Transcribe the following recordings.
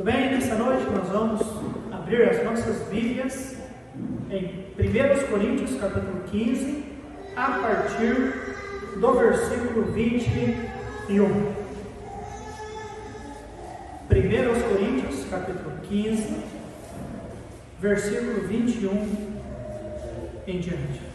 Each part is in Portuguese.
Muito bem, nessa noite nós vamos abrir as nossas Bíblias em 1 Coríntios capítulo 15, a partir do versículo 21. 1 Coríntios capítulo 15, versículo 21 em diante.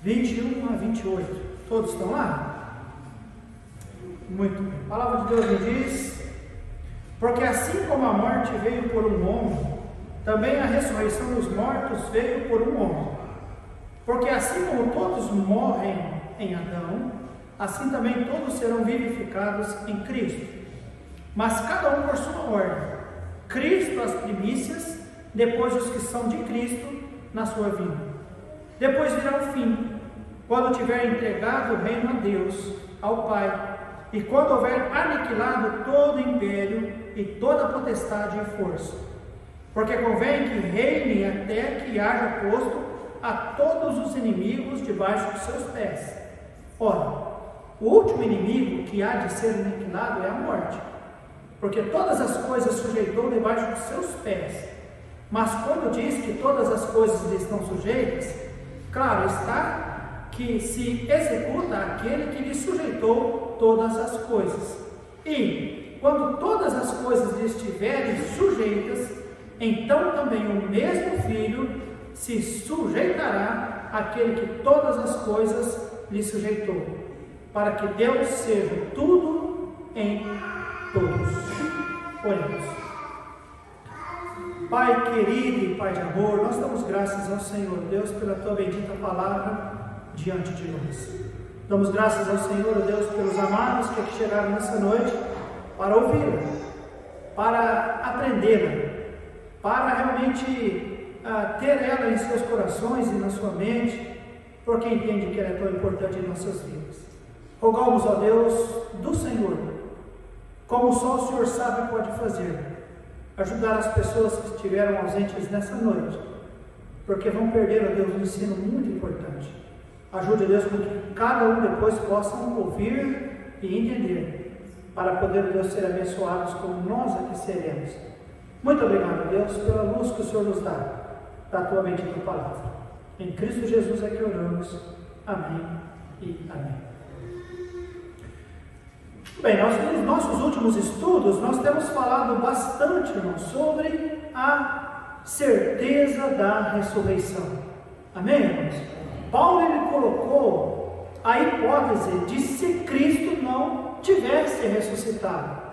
(21 a 28). Todos estão lá? Muito bem. A palavra de Deus me diz: porque assim como a morte veio por um homem, também a ressurreição dos mortos veio por um homem. Porque assim como todos morrem em Adão, assim também todos serão vivificados em Cristo. Mas cada um por sua ordem. Cristo as primícias, depois os que são de Cristo na sua vinda. Depois virá o fim, quando tiver entregado o reino a Deus, ao Pai, e quando houver aniquilado todo império e toda potestade e força. Porque convém que reine até que haja posto a todos os inimigos debaixo dos seus pés. Ora, o último inimigo que há de ser aniquilado é a morte, porque todas as coisas sujeitou debaixo dos seus pés. Mas quando diz que todas as coisas lhe estão sujeitas, claro está que se executa aquele que lhe sujeitou todas as coisas. E quando todas as coisas lhe estiverem sujeitas, então também o mesmo Filho se sujeitará àquele que todas as coisas lhe sujeitou, para que Deus seja tudo em todos. Oremos. Pai querido e Pai de amor, nós damos graças ao Senhor Deus pela Tua bendita palavra diante de nós. Damos graças ao Senhor Deus pelos amados que aqui chegaram nessa noite para ouvi-la, para aprendê-la, para realmente ter ela em seus corações e na sua mente, porque entende que ela é tão importante em nossas vidas. Rogamos, ó Deus, do Senhor, como só o Senhor sabe e pode fazer, ajudar as pessoas que estiveram ausentes nessa noite, porque vão perder, ó Deus, um ensino muito importante. Ajude, Deus, com que cada um depois possam ouvir e entender, para poder, Deus, ser abençoados como nós aqui seremos. Muito obrigado, Deus, pela luz que o Senhor nos dá, da Tua bendita palavra. Em Cristo Jesus é que oramos. Amém e amém. Bem, nos nossos últimos estudos, nós temos falado bastante, irmãos, sobre a certeza da ressurreição. Amém, irmãos? Paulo, ele colocou a hipótese de se Cristo não tivesse ressuscitado.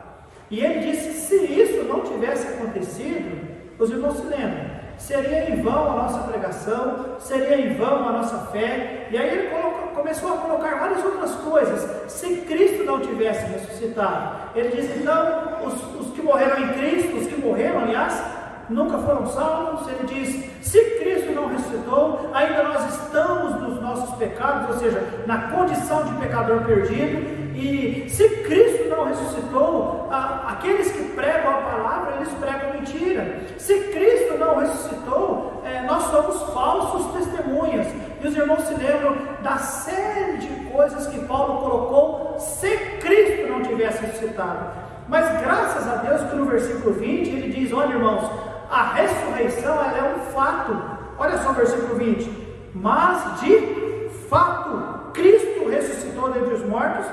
E ele disse que se isso não tivesse acontecido, os irmãos se lembram, seria em vão a nossa pregação, seria em vão a nossa fé. E aí ele começou a colocar várias outras coisas. Se Cristo não tivesse ressuscitado, ele diz então, os que morreram em Cristo, os que morreram, aliás, nunca foram salvos. Ele diz, se Cristo não ressuscitou, ainda nós estamos nos nossos pecados, ou seja, na condição de pecador perdido. E se Cristo não ressuscitou, aqueles que pregam a palavra, eles pregam mentira. Se Cristo não ressuscitou, nós somos falsos testemunhas. E os irmãos se lembram da série de coisas que Paulo colocou se Cristo não tivesse ressuscitado. Mas graças a Deus que no versículo 20 ele diz, olha, irmãos, a ressurreição ela é um fato. Olha só o versículo 20. Mas de fato Cristo ressuscitou dentre os mortos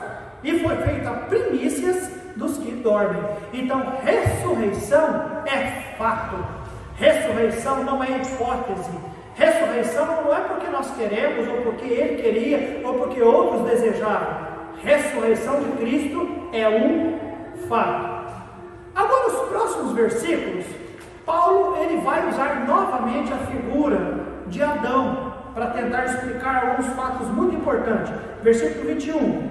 e foi feita primícias dos que dormem. Então ressurreição é fato. Ressurreição não é hipótese. Ressurreição não é porque nós queremos, ou porque ele queria, ou porque outros desejaram. Ressurreição de Cristo é um fato. Agora, os próximos versículos, Paulo ele vai usar novamente a figura de Adão para tentar explicar alguns fatos muito importantes. Versículo 21.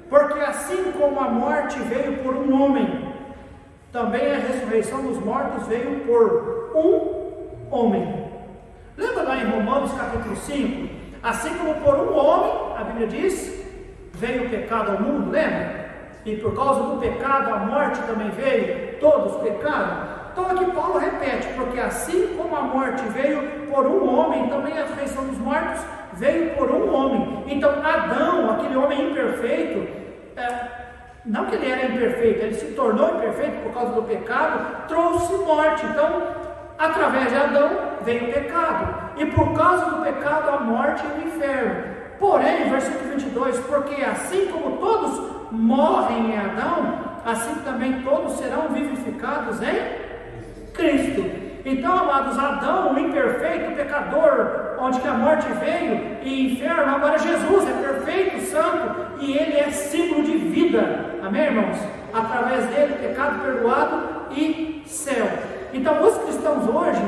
Porque assim como a morte veio por um homem, também a ressurreição dos mortos veio por um homem. Lembra lá em Romanos capítulo 5? Assim como por um homem, a Bíblia diz, veio o pecado ao mundo, lembra? E por causa do pecado a morte também veio, todos pecaram. Então aqui Paulo repete, porque assim como a morte veio por um homem, também a ressurreição dos mortos veio por um homem. Então Adão, aquele homem imperfeito, não que ele era imperfeito, ele se tornou imperfeito por causa do pecado, trouxe morte. Então, através de Adão veio o pecado, e por causa do pecado a morte e o inferno. Porém, versículo 22, porque assim como todos morrem em Adão, assim também todos serão vivificados em Cristo. Então, amados, Adão, o imperfeito, o pecador, onde que a morte veio, e inferno, agora Jesus é perfeito, santo, e ele é símbolo de vida, amém, irmãos? Através dele, pecado perdoado e céu. Então, os cristãos hoje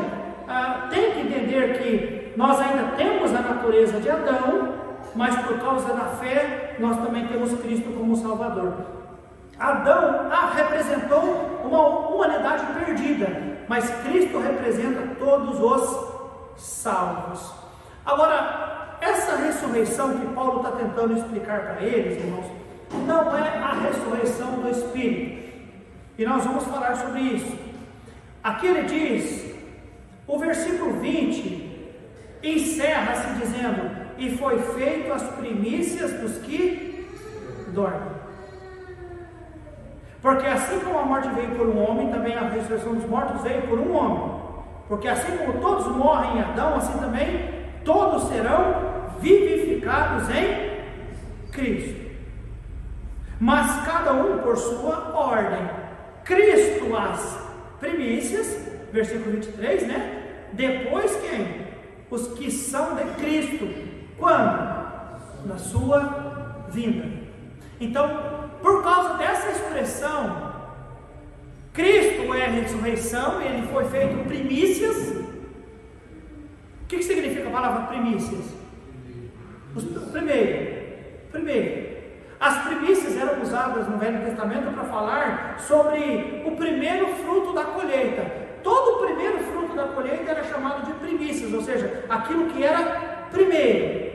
têm que entender que nós ainda temos a natureza de Adão, mas por causa da fé, nós também temos Cristo como Salvador. Adão representou uma humanidade perdida, mas Cristo representa todos os salvos. Agora, essa ressurreição que Paulo está tentando explicar para eles, irmãos, não é a ressurreição do Espírito, e nós vamos falar sobre isso. Aqui ele diz, o versículo 20 encerra-se dizendo: e foi feito as primícias dos que dormem. Porque assim como a morte veio por um homem, também a ressurreição dos mortos veio por um homem. Porque assim como todos morrem em Adão, assim também todos serão vivificados em Cristo. Mas cada um por sua ordem. Cristo as primícias, versículo 23, né? Depois quem? Os que são de Cristo. Quando? Na sua vinda. Então, por causa dessa expressão, Cristo é a ressurreição, ele foi feito primícias. O que significa a palavra primícias? Primeiro. As primícias eram usadas no Velho Testamento para falar sobre o primeiro fruto da colheita. Todo o primeiro fruto da colheita era chamado de primícias, ou seja, aquilo que era primeiro.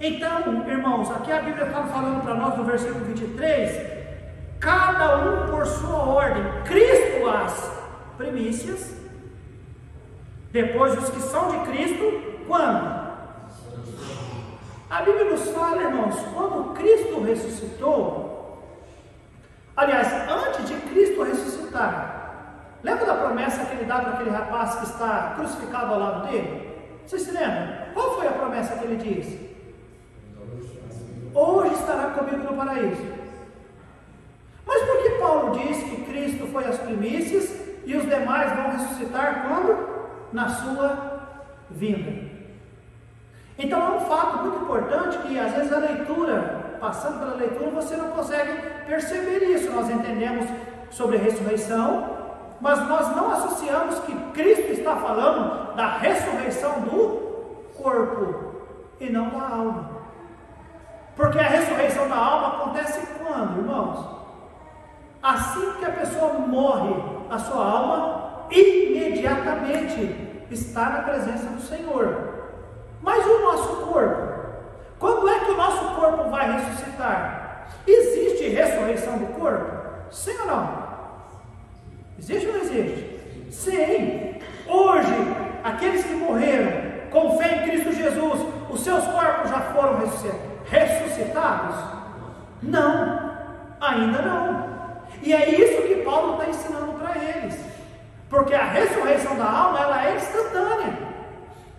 Então, irmãos, aqui a Bíblia está falando para nós no versículo 23, cada um por sua ordem. Cristo as primícias, depois os que são de Cristo, quando? A Bíblia nos fala, irmãos, quando Cristo ressuscitou, aliás, antes de Cristo ressuscitar, lembra da promessa que ele dá para aquele rapaz que está crucificado ao lado dele? Vocês se lembram? Qual foi a promessa que ele disse? Hoje estará comigo no paraíso. Mas por que Paulo diz que Cristo foi as primícias e os demais vão ressuscitar quando? Na sua vinda. Então é um fato muito importante que às vezes a leitura, passando pela leitura, você não consegue perceber isso. Nós entendemos sobre a ressurreição, mas nós não associamos que Cristo está falando da ressurreição do corpo e não da alma. Porque a ressurreição da alma acontece quando, irmãos? Assim que a pessoa morre, a sua alma imediatamente está na presença do Senhor. Mas o nosso corpo? Quando é que o nosso corpo vai ressuscitar? Existe ressurreição do corpo? Sim ou não? Existe ou não existe? Sim. Hoje, aqueles que morreram com fé em Cristo Jesus, os seus corpos já foram ressuscitados? Não, ainda não. E é isso que Paulo está ensinando para eles, porque a ressurreição da alma, ela é instantânea.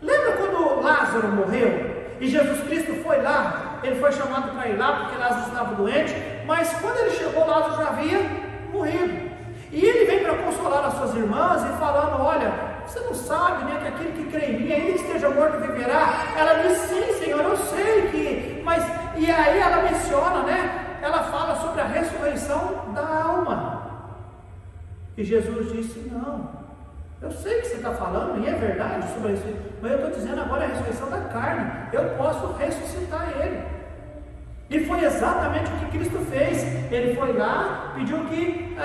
Lembra quando Lázaro morreu e Jesus Cristo foi lá? Ele foi chamado para ir lá porque Lázaro estava doente, mas quando ele chegou, Lázaro já havia morrido. E ele vem para consolar as suas irmãs e falando: olha, você não sabe, né, que aquele que crê em mim, ainda que esteja morto, viverá. Ela diz: sim, Senhor, eu sei que... Mas, e aí ela menciona, né, ela fala sobre a ressurreição da alma. E Jesus disse: não, eu sei que você está falando, e é verdade sobre isso, mas eu estou dizendo agora a ressurreição da carne. Eu posso ressuscitar ele. E foi exatamente o que Cristo fez. Ele foi lá, pediu que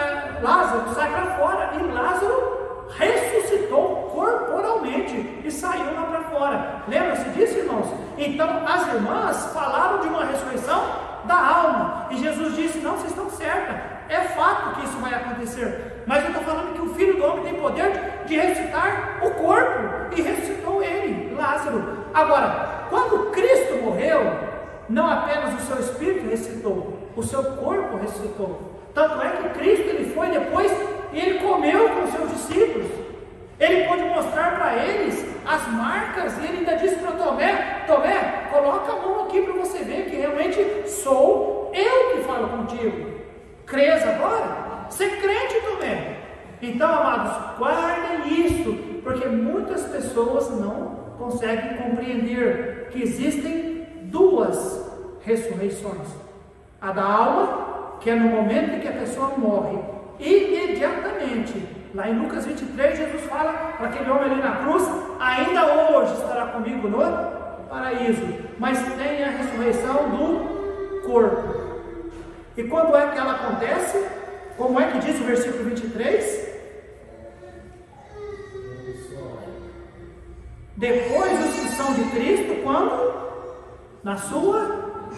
Lázaro saia para fora, e Lázaro ressuscitou corporalmente e saiu lá para fora. Lembra-se disso, irmãos? Então as irmãs falaram de uma ressurreição da alma, e Jesus disse: não, vocês estão certas, é fato que isso vai acontecer, mas eu estou falando que o Filho do Homem tem poder de ressuscitar o corpo, e ressuscitou ele Lázaro. Agora, quando Cristo morreu, não apenas o seu espírito ressuscitou, o seu corpo ressuscitou. Tanto é que Cristo, ele foi depois e ele comeu com os seus discípulos. Ele pôde mostrar para eles as marcas, e ele ainda disse para Tomé: Tomé, coloca a mão aqui para você ver que realmente sou eu que falo contigo. Crês agora? Ser crente, Tomé. Então, amados, guardem isso, porque muitas pessoas não conseguem compreender que existem duas ressurreições: a da alma, que é no momento em que a pessoa morre, imediatamente. Lá em Lucas 23, Jesus fala para aquele homem ali na cruz: ainda hoje estará comigo no paraíso. Mas tem a ressurreição do corpo. E quando é que ela acontece? Como é que diz o versículo 23? Depois os que são de Cristo, quando? Na sua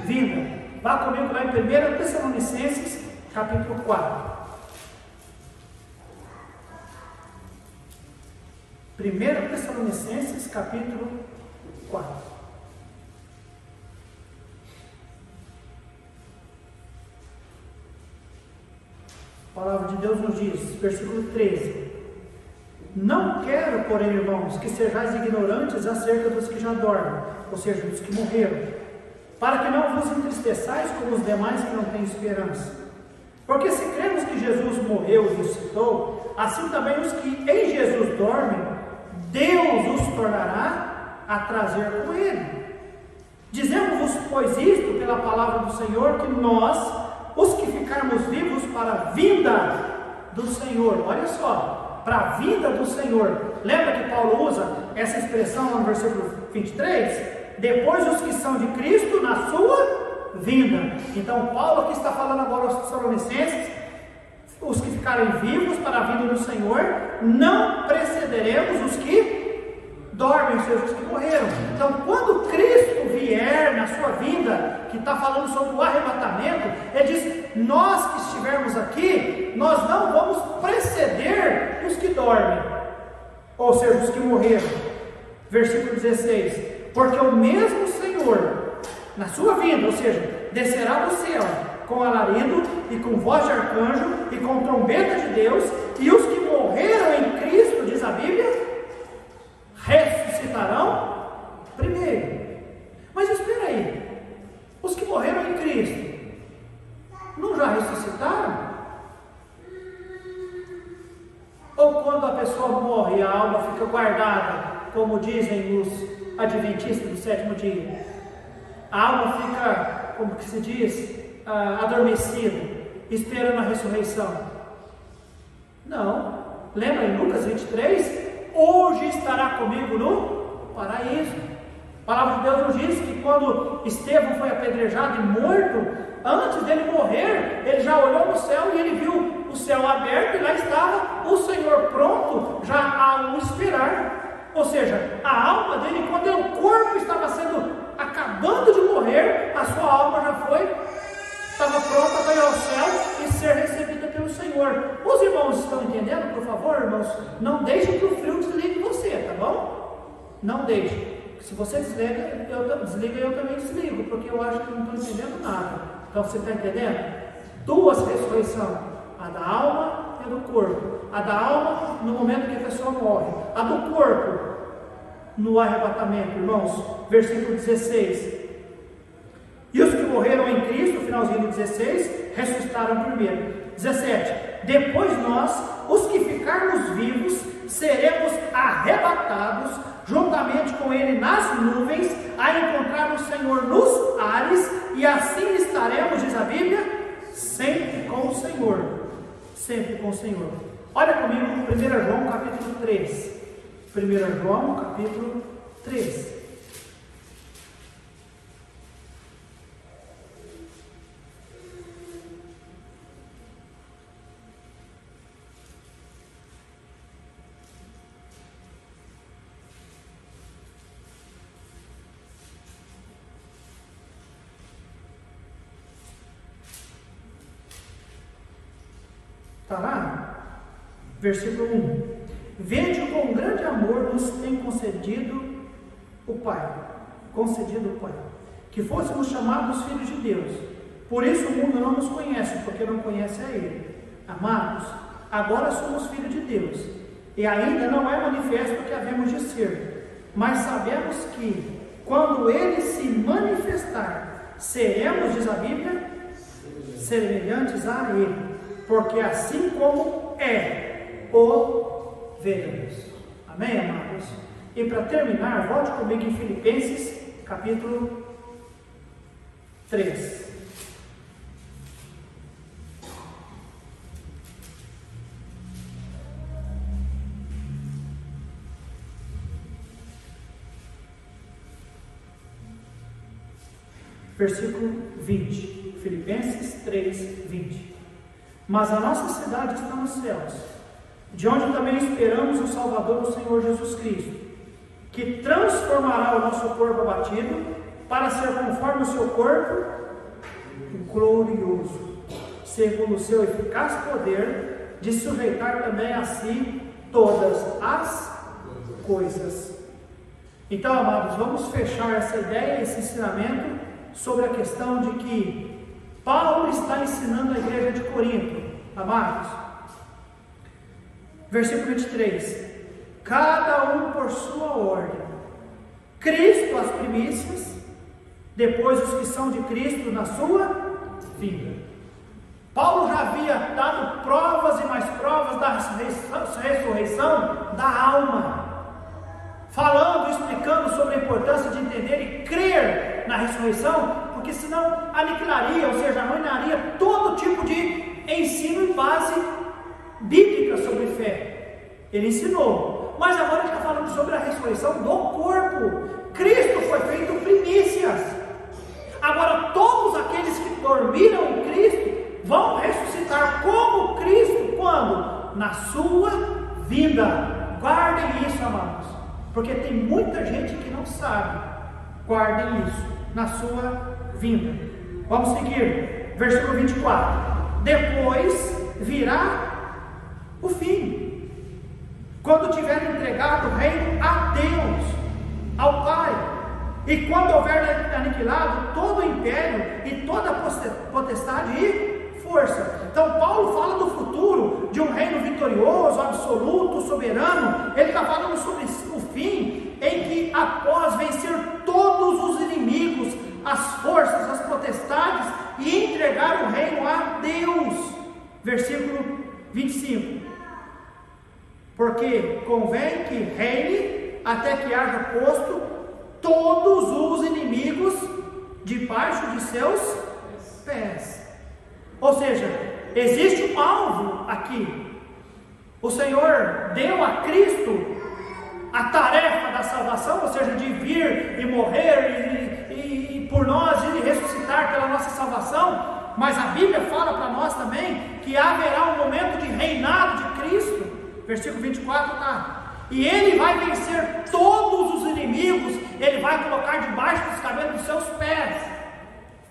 vinda. Vá comigo lá em 1 Tessalonicenses, capítulo 4. 1 Tessalonicenses, capítulo 4. A palavra de Deus nos diz, versículo 13: não quero, porém, irmãos, que sejais ignorantes acerca dos que já dormem, ou seja, dos que morreram, para que não vos entristeçais como os demais que não têm esperança. Porque se cremos que Jesus morreu e ressuscitou, assim também os que em Jesus dormem, Deus os tornará a trazer com Ele. Dizemos-vos, pois, isto pela palavra do Senhor, que nós, os que ficarmos vivos para a vinda do Senhor, olha só, para a vinda do Senhor. Lembra que Paulo usa essa expressão no versículo 23? Depois os que são de Cristo na sua vinda. Então Paulo aqui está falando agora aos Tessalonicenses: os que ficarem vivos para a vinda do Senhor, não precederemos os que dormem, ou seja, os que morreram. Então, quando Cristo vier na sua vinda, que está falando sobre o arrebatamento, ele diz: nós que estivermos aqui, nós não vamos preceder os que dormem, ou seja, os que morreram. Versículo 16: porque o mesmo Senhor, na sua vinda, ou seja, descerá do céu com alarido e com voz de arcanjo e com trombeta de Deus, e os que morreram em Cristo, diz a Bíblia, ressuscitarão primeiro. Mas espera aí, os que morreram em Cristo não já ressuscitaram? Ou quando a pessoa morre, a alma fica guardada, como dizem os adventistas do sétimo dia, a alma fica, como que se diz, adormecida, esperando a ressurreição? Não. Lembra em Lucas 23? Hoje estará comigo no paraíso. A palavra de Deus nos diz que quando Estevão foi apedrejado e morto, antes dele morrer, ele já olhou no céu e ele viu o céu aberto, e lá estava o Senhor pronto já a o esperar. Ou seja, a alma dele, quando o corpo estava acabando de morrer, a sua alma já estava pronta para ir ao céu e ser recebida pelo Senhor. Os irmãos estão entendendo? Por favor, irmãos, não deixem que o frio desligue você, tá bom? Não deixe. Se você desliga, eu também desligo, porque eu acho que não estou entendendo nada. Então você está entendendo? Duas ressurreições: a da alma e a do corpo. A da alma no momento que a pessoa morre, a do corpo no arrebatamento, irmãos. Versículo 16: e os que morreram em Cristo, finalzinho do 16, ressuscitaram primeiro. 17: depois nós, os que ficarmos vivos, seremos arrebatados juntamente com Ele nas nuvens, a encontrar o Senhor nos ares, e assim estaremos, diz a Bíblia, sempre com o Senhor. Sempre com o Senhor. Olha comigo 1 João capítulo 3. 1 João capítulo 3. Está lá? Versículo 1: vede com grande amor nos tem concedido o Pai, concedido o Pai, que fôssemos chamados filhos de Deus. Por isso o mundo não nos conhece, porque não conhece a Ele. Amados, agora somos filhos de Deus, e ainda não é manifesto o que havemos de ser, mas sabemos que, quando Ele se manifestar, seremos, diz a Bíblia, semelhantes a Ele, porque assim como o veremos. Amém, amados? E para terminar, volte comigo em Filipenses, capítulo 3. Versículo 20, Filipenses 3, 20. Mas a nossa cidade está nos céus, de onde também esperamos o Salvador, o Senhor Jesus Cristo, que transformará o nosso corpo abatido para ser conforme o seu corpo glorioso, segundo o seu eficaz poder de sujeitar também a si todas as coisas. Então, amados, vamos fechar essa ideia, esse ensinamento sobre a questão de que Paulo está ensinando a igreja de Corinto, amados. Versículo 23: cada um por sua ordem, Cristo as primícias, depois os que são de Cristo na sua vinda. Paulo já havia dado provas e mais provas da ressurreição da alma, falando, explicando sobre a importância de entender e crer na ressurreição, porque senão aniquilaria, ou seja, arruinaria todo tipo de ensino e base bíblica sobre fé. Ele ensinou, mas agora ele está falando sobre a ressurreição do corpo. Cristo foi feito primícias. Agora todos aqueles que dormiram em Cristo vão ressuscitar como Cristo, quando? Na sua vinda. Guardem isso, amados, porque tem muita gente que não sabe. Guardem isso, na sua vinda. Vamos seguir, versículo 24. Depois virá o fim, quando tiver entregado o reino a Deus, ao Pai, e quando houver aniquilado todo o império e toda potestade e força. Então Paulo fala do futuro, de um reino vitorioso, absoluto, soberano. Ele está falando sobre o fim, em que após vencer todos os inimigos, as forças, as potestades, e entregar o reino a Deus. Versículo 25: porque convém que reine até que haja posto todos os inimigos debaixo de seus pés. Ou seja, existe um alvo aqui. O Senhor deu a Cristo a tarefa da salvação, ou seja, de vir e morrer e por nós ir e ressuscitar pela nossa salvação. Mas a Bíblia fala para nós também que haverá um momento de reinado de Cristo. Versículo 24 está: e Ele vai vencer todos os inimigos, Ele vai colocar debaixo dos cabelos dos seus pés.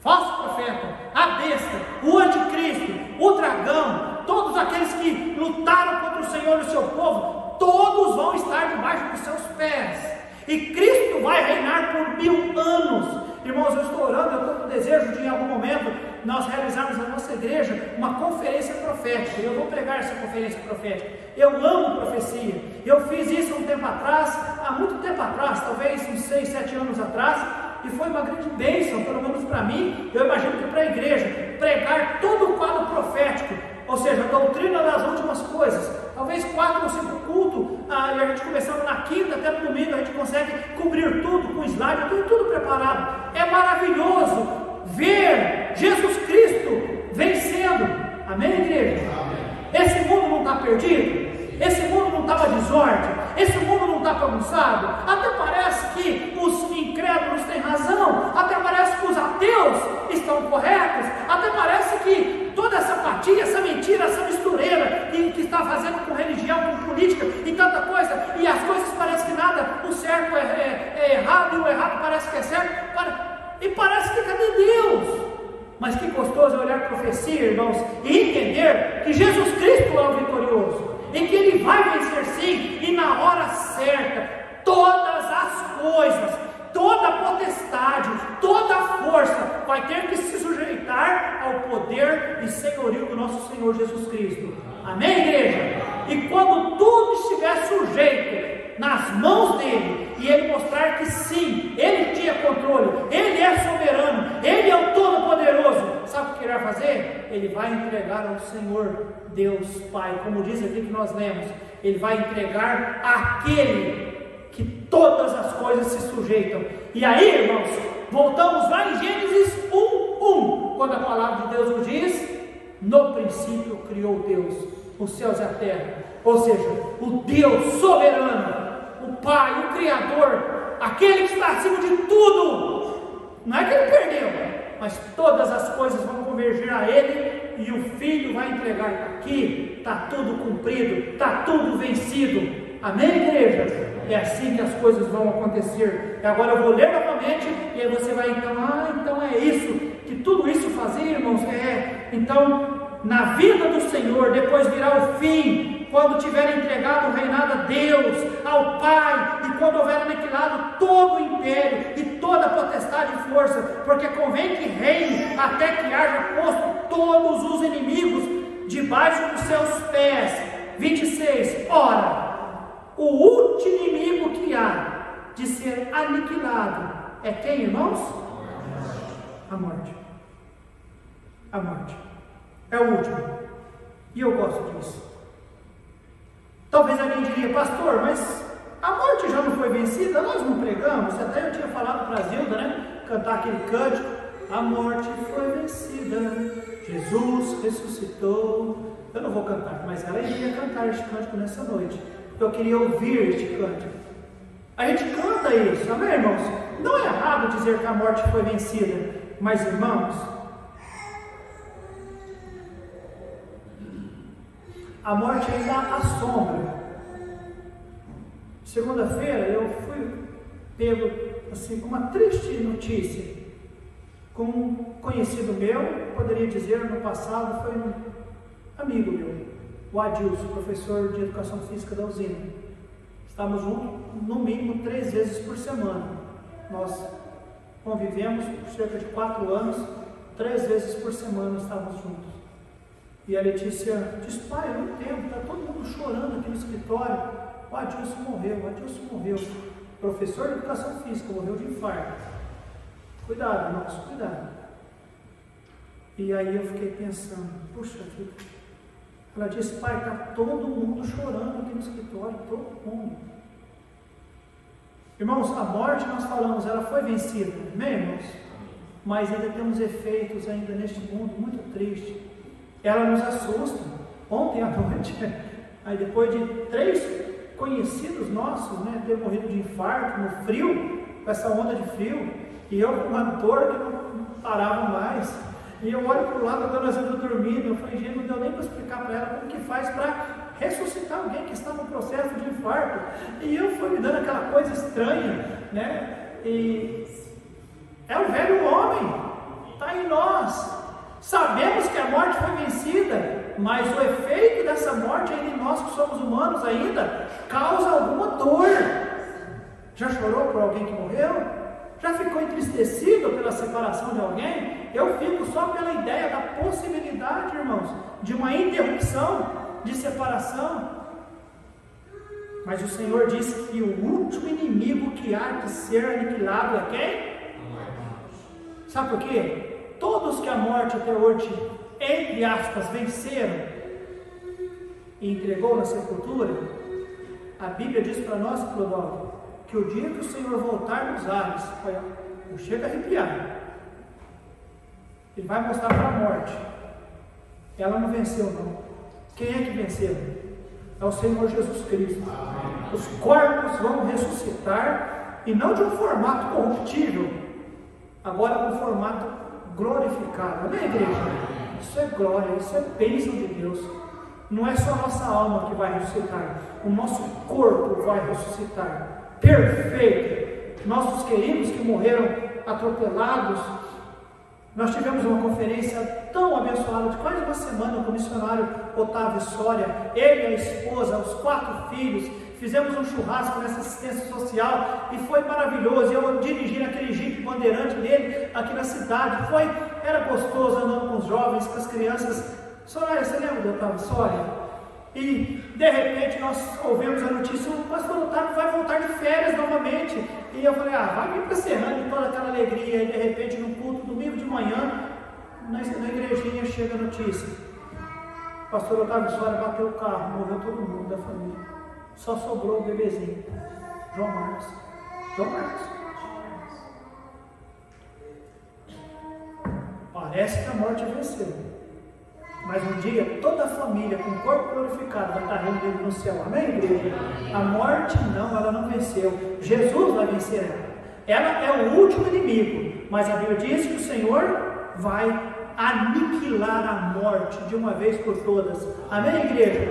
Falso profeta, a besta, o anticristo, o dragão, todos aqueles que lutaram contra o Senhor e o seu povo, todos vão estar debaixo dos seus pés. E Cristo vai reinar por 1000 anos. Irmãos, eu estou orando, eu estou com desejo de em algum momento nós realizarmos na nossa igreja uma conferência profética. Eu vou pregar essa conferência profética. Eu amo profecia. Eu fiz isso um tempo atrás, há muito tempo atrás, talvez uns 6, 7 anos atrás, e foi uma grande bênção, pelo menos para mim, eu imagino que para a igreja, pregar todo o quadro profético, ou seja, a doutrina das últimas coisas. Talvez 4 ou 5 cultos, e a gente começando na quinta até no domingo, a gente consegue cobrir tudo com slide, tudo preparado. É maravilhoso ver Jesus Cristo vencendo. Amém, igreja? Amém. Esse mundo não está perdido? Esse mundo não estava desordem? Esse mundo não está bagunçado? Até parece que os incrédulos têm razão, até parece que os ateus estão corretos, até parece que toda essa apatia, essa mentira, essa mistureira que está fazendo com religião, com política e tanta coisa, e as coisas parecem que nada, o certo é errado e o errado parece que é certo, e parece que cadê Deus? Mas que gostoso é olhar a profecia, irmãos, e entender que Jesus Cristo é o vitorioso, em que Ele vai vencer sim, e na hora certa, todas as coisas força vai ter que se sujeitar ao poder e senhorio do nosso Senhor Jesus Cristo. Amém, igreja? E quando tudo estiver sujeito nas mãos dele, e ele mostrar que sim, ele tinha controle, ele é soberano, ele é o Todo-Poderoso, sabe o que ele vai fazer? Ele vai entregar ao Senhor Deus Pai, como diz aqui que nós lemos, ele vai entregar àquele que todas as coisas se sujeitam. E aí, irmãos, voltamos lá em Gênesis 1:1, quando a palavra de Deus nos diz: no princípio criou Deus os céus e a terra. Ou seja, o Deus soberano, o Pai, o Criador, aquele que está acima de tudo. Não é que ele perdeu, mas todas as coisas vão convergir a ele, e o Filho vai entregar. Aqui está tudo cumprido, está tudo vencido. Amém, igreja? É assim que as coisas vão acontecer. E agora eu vou ler novamente, e aí você vai então é isso, que tudo isso fazia, irmãos, então, na vida do Senhor, depois virá o fim, quando tiver entregado o reinado a Deus, ao Pai, e quando houver aniquilado todo o império, e toda a potestade e força, porque convém que reine, até que haja posto todos os inimigos debaixo dos seus pés. 26, ora, o último inimigo que há de ser aniquilado é quem, irmãos? A morte. A morte. É o último. E eu gosto disso. Talvez alguém diria: pastor, mas a morte já não foi vencida? Nós não pregamos? Até eu tinha falado para a Zilda, né? Cantar aquele cântico: a morte foi vencida, Jesus ressuscitou. Eu não vou cantar, mas ela iria cantar este cântico nessa noite. Eu queria ouvir este cântico. A gente canta isso, amém, irmãos? Não é errado dizer que a morte foi vencida, mas, irmãos, a morte ainda assombra. Segunda-feira eu fui pego assim, com uma triste notícia, com um conhecido meu, poderia dizer no passado, foi um amigo meu, o Adilson, professor de Educação Física da usina. Estávamos juntos no mínimo 3 vezes por semana. Nós convivemos por cerca de 4 anos, 3 vezes por semana estávamos juntos. E a Letícia disse: pai, eu não entendo, está todo mundo chorando aqui no escritório. O Adilson morreu. Professor de Educação Física, morreu de infarto. Cuidado, irmãos, cuidado. E aí eu fiquei pensando: puxa vida. Ela disse: pai, está todo mundo chorando aqui no escritório, todo mundo. Irmãos, a morte, nós falamos, ela foi vencida, amém, irmãos? Mas ainda temos efeitos ainda neste mundo muito triste. Ela nos assusta. Ontem à noite, aí depois de 3 conhecidos nossos, né, ter morrido de infarto no frio, com essa onda de frio, e eu com uma dor que não parava mais. E eu olho para o lado, a dona Zilda dormindo. Eu falei: gente, não deu nem para explicar para ela como que faz para ressuscitar alguém que está no processo de infarto. E eu fui me dando aquela coisa estranha, né? E é o velho homem, está em nós. Sabemos que a morte foi vencida, mas o efeito dessa morte ainda em nós que somos humanos ainda causa alguma dor. Já chorou por alguém que morreu? Já ficou entristecido pela separação de alguém? Eu fico só pela ideia da possibilidade, irmãos, de uma interrupção, de separação. Mas o Senhor disse que o último inimigo que há de ser aniquilado é quem? Sabe por quê? Todos que a morte até hoje, entre aspas, venceram e entregou na sepultura, a Bíblia diz para nós, Clodovil, que o dia que o Senhor voltar nos ares, eu chego a arrepiar, Ele vai mostrar para a morte: ela não venceu não. Quem é que venceu? É o Senhor Jesus Cristo. Os corpos vão ressuscitar, e não de um formato corruptível, agora um formato glorificado. Amém, igreja? Isso é glória, isso é bênção de Deus. Não é só a nossa alma que vai ressuscitar, o nosso corpo vai ressuscitar perfeito. Nossos queridos que morreram atropelados, nós tivemos uma conferência tão abençoada de quase uma semana com o missionário Otávio Soria, ele e a esposa, os 4 filhos, fizemos um churrasco nessa assistência social e foi maravilhoso. Eu dirigi naquele Jeep Bandeirante dele aqui na cidade, era gostoso andando com os jovens, com as crianças. Soraya, você lembra do Otávio Soria? E de repente nós ouvimos a notícia: o pastor Otávio vai voltar de férias novamente. E eu falei: vai vir para Serrano, toda aquela alegria. E de repente, no culto, domingo de manhã, na igrejinha chega a notícia: o pastor Otávio Soria bateu o carro, morreu todo mundo da família, só sobrou o bebezinho, João Marcos. Parece que a morte venceu, mas um dia toda a família com o corpo glorificado vai estar reunida no céu. Amém, igreja? A morte não, ela não venceu. Jesus vai vencer ela. Ela é o último inimigo, mas a Bíblia diz que o Senhor vai aniquilar a morte de uma vez por todas. Amém, igreja?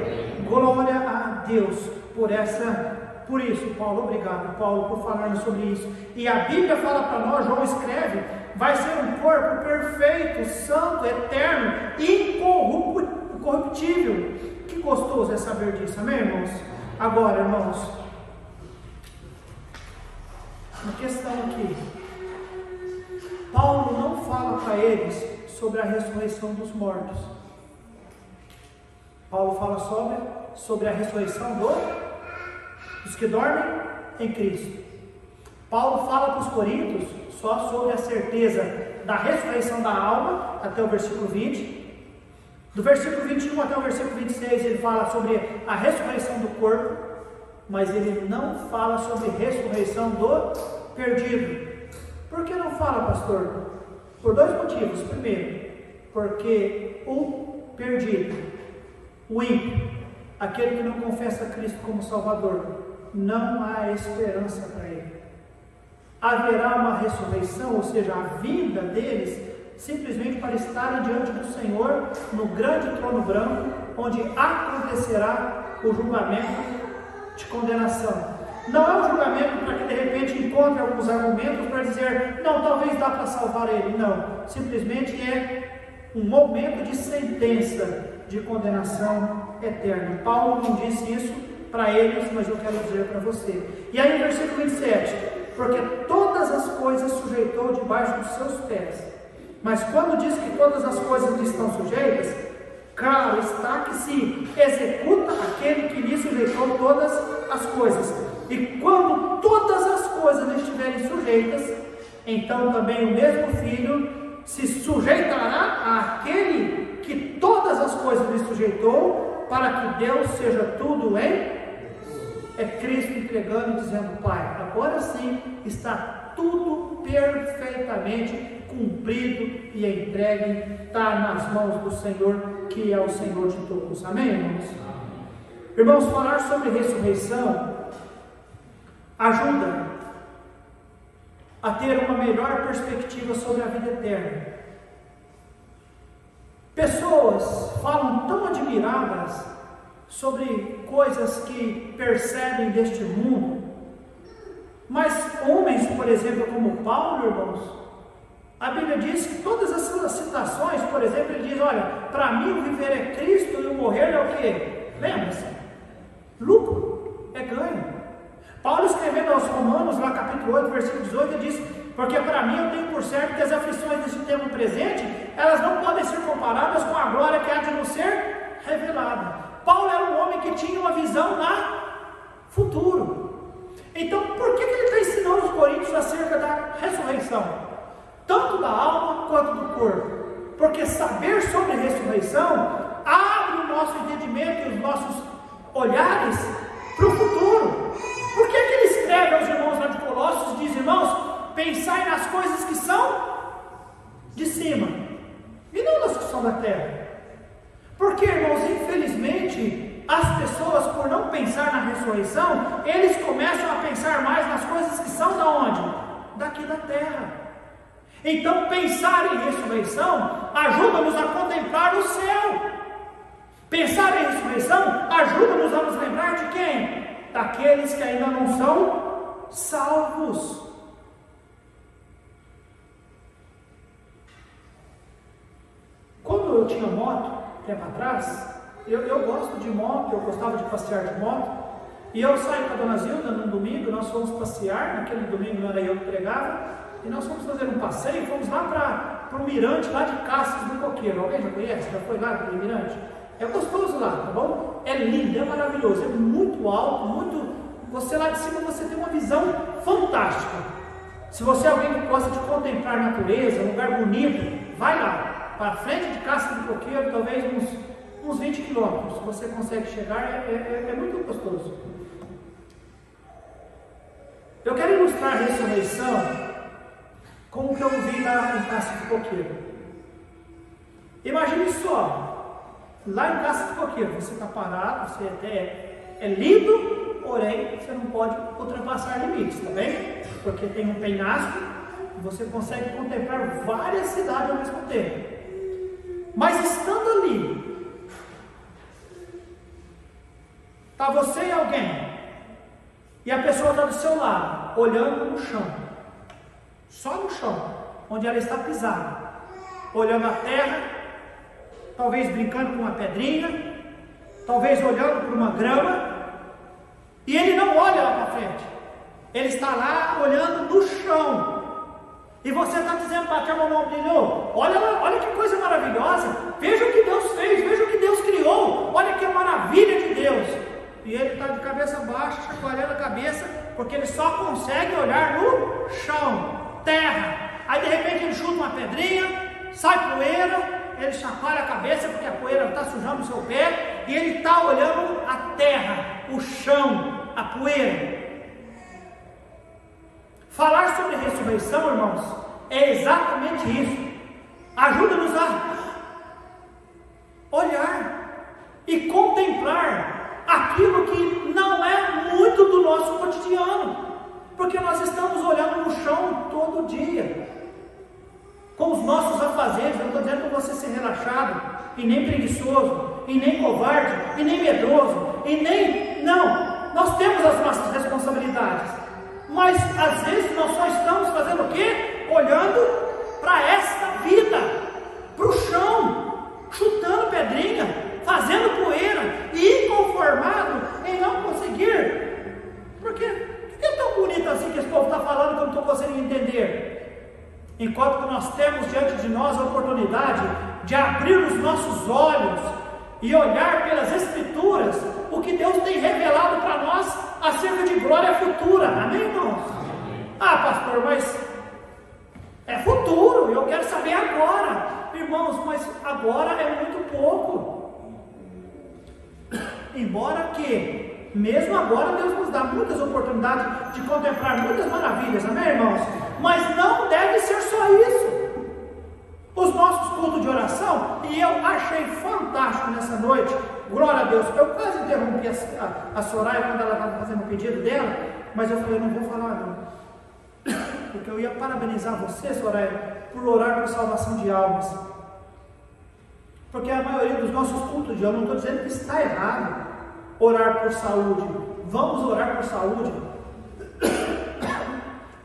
Glória a Deus por isso, Paulo. Obrigado, Paulo, por falarmos sobre isso. E a Bíblia fala para nós, João escreve: vai ser um corpo perfeito, santo, eterno, incorruptível. Que gostoso é saber disso, amém, irmãos? Agora, irmãos, uma questão aqui: Paulo não fala para eles sobre a ressurreição dos mortos. Paulo fala sobre a ressurreição dos que dormem em Cristo. Paulo fala para os coríntios só sobre a certeza da ressurreição da alma, até o versículo 20. Do versículo 21 até o versículo 26, ele fala sobre a ressurreição do corpo, mas ele não fala sobre ressurreição do perdido. Por que não fala, pastor? Por dois motivos. Primeiro, porque o perdido, o ímpio, aquele que não confessa Cristo como Salvador, não há esperança para ele. Haverá uma ressurreição, ou seja, a vida deles, simplesmente para estarem diante do Senhor, no grande trono branco, onde acontecerá o julgamento de condenação. Não é um julgamento para que de repente encontre alguns argumentos para dizer: não, talvez dá para salvar ele. Não, simplesmente é um momento de sentença, de condenação eterna. Paulo não disse isso para eles, mas eu quero dizer para você. E aí no versículo 27, porque todas as coisas sujeitou debaixo dos seus pés. Mas quando diz que todas as coisas lhe estão sujeitas, claro está que se executa aquele que lhe sujeitou todas as coisas. E quando todas as coisas lhe estiverem sujeitas, então também o mesmo Filho se sujeitará àquele que todas as coisas lhe sujeitou, para que Deus seja tudo em... É Cristo entregando e dizendo: Pai, agora sim está tudo perfeitamente cumprido e entregue, está nas mãos do Senhor, que é o Senhor de todos. Amém, irmãos? Irmãos, falar sobre ressurreição ajuda a ter uma melhor perspectiva sobre a vida eterna. Pessoas falam tão admiradas sobre coisas que percebem deste mundo, mas homens, por exemplo, como Paulo, irmãos, a Bíblia diz que todas as suas citações, por exemplo, ele diz: olha, para mim o viver é Cristo e o morrer é o quê? Lembra-se? Lucro, é ganho. Paulo, escrevendo aos Romanos, lá capítulo 8, versículo 18, ele diz: porque para mim eu tenho por certo que as aflições desse tempo presente, elas não podem ser comparadas com a glória que há de nos ser revelada. Paulo era um homem que tinha uma visão na futuro. Então, por que ele está ensinando os coríntios acerca da ressurreição? Tanto da alma quanto do corpo. Porque saber sobre a ressurreição abre o nosso entendimento e os nossos olhares para o futuro. Por que ele escreve aos irmãos lá de Colossos e diz: irmãos, pensai nas coisas que são de cima e não nas que são da terra? Porque, irmãos, infelizmente, as pessoas, por não pensar na ressurreição, eles começam a pensar mais nas coisas que são da onde? Daqui da terra. Então, pensar em ressurreição ajuda-nos a contemplar o céu. Pensar em ressurreição ajuda-nos a nos lembrar de quem? Daqueles que ainda não são salvos. Quando eu tinha moto, tempo atrás, eu gosto de moto, eu gostava de passear de moto, E eu saí com a dona Zilda num domingo, nós fomos passear, naquele domingo não era eu que pregava, e nós fomos fazer um passeio, fomos lá para o mirante lá de Casas do Coqueiro. Alguém já conhece? Já foi lá naquele mirante? É gostoso lá, tá bom? É lindo, é maravilhoso, é muito alto, você lá de cima você tem uma visão fantástica. Se você é alguém que gosta de contemplar a natureza, um lugar bonito, vai lá, para frente de Casas do Coqueiro, talvez uns 20 quilômetros, se você consegue chegar, é muito gostoso. Eu quero ilustrar a ressurreição com o que eu vi lá em Casas do Coqueiro. Imagine só, lá em Casas do Coqueiro, você está parado, você até é lindo, porém você não pode ultrapassar limites, tá bem? Porque tem um penhasco e você consegue contemplar várias cidades ao mesmo tempo. Mas estando ali, está você e alguém, e a pessoa está do seu lado, olhando no chão, só no chão, onde ela está pisada, olhando a terra, talvez brincando com uma pedrinha, talvez olhando para uma grama, e ele não olha lá para frente, ele está lá olhando no chão, e você está dizendo para a mão no ombro, olha que coisa maravilhosa, veja o que Deus fez, veja o que Deus criou, olha que maravilha de Deus. E ele está de cabeça baixa, chacoalhando a cabeça, porque ele só consegue olhar no chão, terra. Aí de repente ele chuta uma pedrinha, sai poeira, ele chacoalha a cabeça, porque a poeira está sujando o seu pé, e ele está olhando a terra, o chão, a poeira. Falar sobre ressurreição, irmãos, é exatamente isso. Ajuda-nos a olhar e contemplar aquilo que não é muito do nosso cotidiano, porque nós estamos olhando no chão todo dia, com os nossos afazeres. Não estou dizendo para você ser relaxado, e nem preguiçoso, e nem covarde, e nem medroso, e nem... Não, nós temos as nossas responsabilidades, mas às vezes nós só estamos fazendo o quê? Olhando para esta vida, para o chão, chutando pedrinha, fazendo poeira e inconformado em não conseguir. Porque o que é tão bonito assim que esse povo está falando que eu não estou conseguindo entender? Enquanto que nós temos diante de nós a oportunidade de abrir os nossos olhos e olhar pelas Escrituras o que Deus tem revelado para nós acerca de glória futura. Amém, irmãos? Ah, pastor, mas é futuro, eu quero saber agora. Irmãos, mas agora é muito pouco. Embora que, mesmo agora, Deus nos dá muitas oportunidades de contemplar muitas maravilhas, amém, irmãos? Mas não deve ser só isso. Os nossos cultos de oração, e eu achei fantástico nessa noite, glória a Deus. Eu quase interrompi a Soraya quando ela estava fazendo o pedido dela, mas eu falei, não vou falar não, porque eu ia parabenizar você, Soraya, por orar por salvação de almas. Porque a maioria dos nossos cultos, eu não estou dizendo que está errado orar por saúde. Vamos orar por saúde.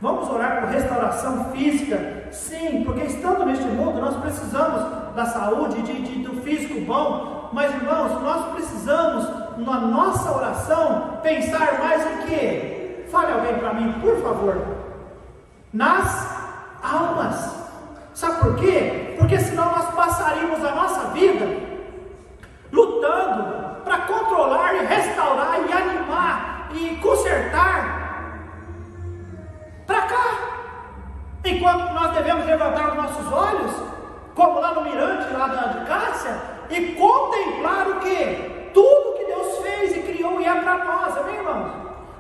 Vamos orar por restauração física. Sim, porque estando neste mundo, nós precisamos da saúde, do físico bom. Mas, irmãos, nós precisamos, na nossa oração, pensar mais em quê? Fale alguém para mim, por favor. Nas almas. Sabe por quê? Porque senão nós passaríamos a nossa vida lutando para controlar e restaurar e animar e consertar para cá, enquanto nós devemos levantar os nossos olhos, como lá no mirante lá de Cássia, e contemplar o que? Tudo que Deus fez e criou e é para nós, amém, irmãos?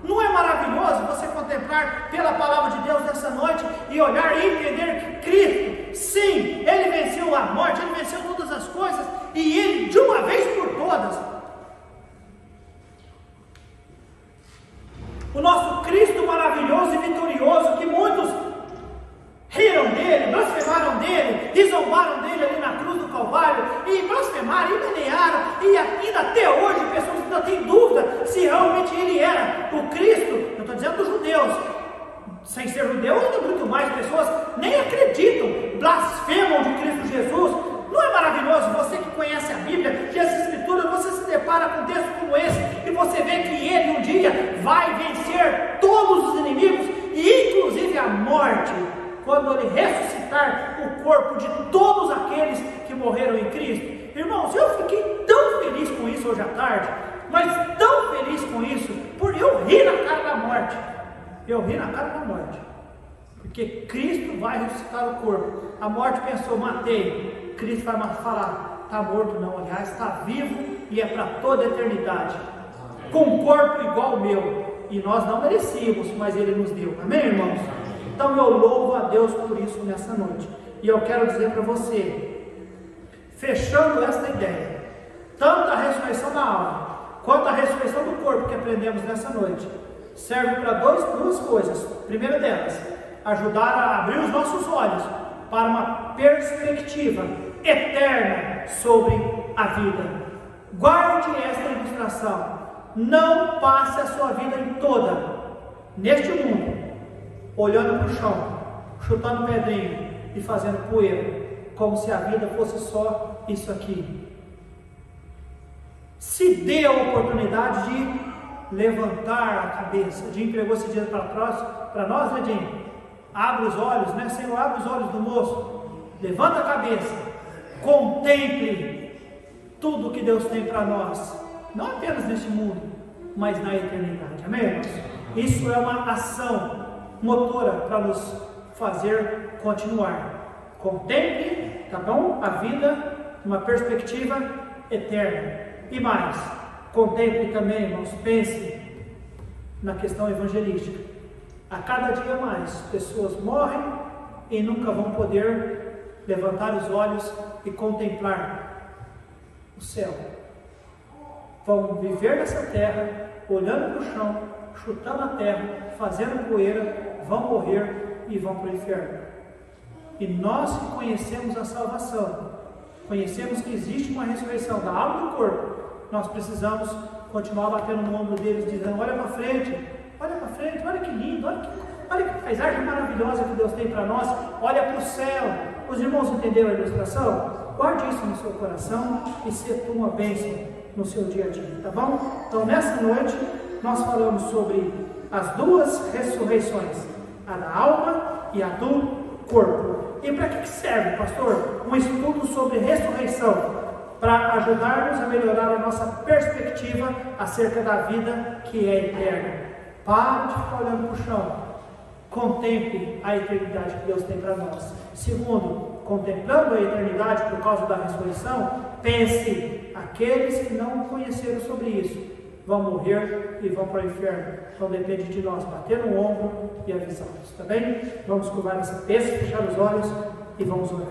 Não é maravilhoso você contemplar pela palavra de Deus nessa noite e olhar e entender que Cristo, sim, Ele venceu a morte, Ele venceu todas as coisas, e Ele, de uma vez por todas, o nosso Cristo maravilhoso e vitorioso, que muitos riram dele, blasfemaram dele, e zombaram dele ali na cruz do Calvário, e blasfemaram, e menearam, e ainda até hoje pessoas ainda têm dúvida se realmente ele era o Cristo. Eu estou dizendo dos judeus, sem ser judeu ainda muito mais pessoas nem acreditam, blasfemam de Cristo Jesus. Não é maravilhoso? Você que conhece a Bíblia, que as Escrituras, você se depara com um texto como esse, e você vê que ele um dia morte, quando Ele ressuscitar o corpo de todos aqueles que morreram em Cristo. Irmãos, eu fiquei tão feliz com isso hoje à tarde, mas tão feliz com isso, porque eu ri na cara da morte. Eu ri na cara da morte, porque Cristo vai ressuscitar o corpo. A morte pensou, matei. Cristo vai falar, está morto não, aliás, está vivo e é para toda a eternidade, com um corpo igual ao meu. E nós não merecíamos, mas Ele nos deu. Amém, irmãos? Então eu louvo a Deus por isso nessa noite. E eu quero dizer para você, fechando esta ideia, tanto a ressurreição da alma, quanto a ressurreição do corpo que aprendemos nessa noite, serve para duas coisas. Primeira delas, ajudar a abrir os nossos olhos para uma perspectiva eterna sobre a vida. Guarde esta ilustração. Não passe a sua vida em toda, neste mundo, olhando para o chão, chutando pedrinho e fazendo poeira, como se a vida fosse só isso aqui. Se dê a oportunidade de levantar a cabeça. Jim pregou esse dia para nós, né, Jim? Abre os olhos, né, Senhor? Abre os olhos do moço. Levanta a cabeça. Contemple tudo que Deus tem para nós. Não apenas neste mundo, mas na eternidade. Amém, irmãos? Isso é uma ação motora para nos fazer continuar. Contemple, tá bom? A vida numa perspectiva eterna. E mais, contemple também, irmãos, pense na questão evangelística. A cada dia mais, pessoas morrem e nunca vão poder levantar os olhos e contemplar o céu. Vão viver nessa terra, olhando para o chão, chutando a terra, fazendo poeira, vão morrer e vão para o inferno. E nós que conhecemos a salvação, conhecemos que existe uma ressurreição da alma e do corpo, nós precisamos continuar batendo no ombro deles, dizendo, olha para frente, olha que lindo, olha que paisagem maravilhosa que Deus tem para nós, olha para o céu. Os irmãos entenderam a ilustração? Guarde isso no seu coração e seja uma bênção no seu dia a dia, tá bom? Então nessa noite nós falamos sobre as duas ressurreições, a da alma e a do corpo. E para que serve, pastor? Um estudo sobre ressurreição, para ajudar-nos a melhorar a nossa perspectiva acerca da vida que é eterna. Pare de ficar olhando para o chão, contemple a eternidade que Deus tem para nós. Segundo, contemplando a eternidade por causa da ressurreição, pense, aqueles que não conheceram sobre isso vão morrer e vão para o inferno. Então depende de nós bater no ombro e avisá-los, tá bem? Vamos curvar essa cabeça, fechar os olhos e vamos orar.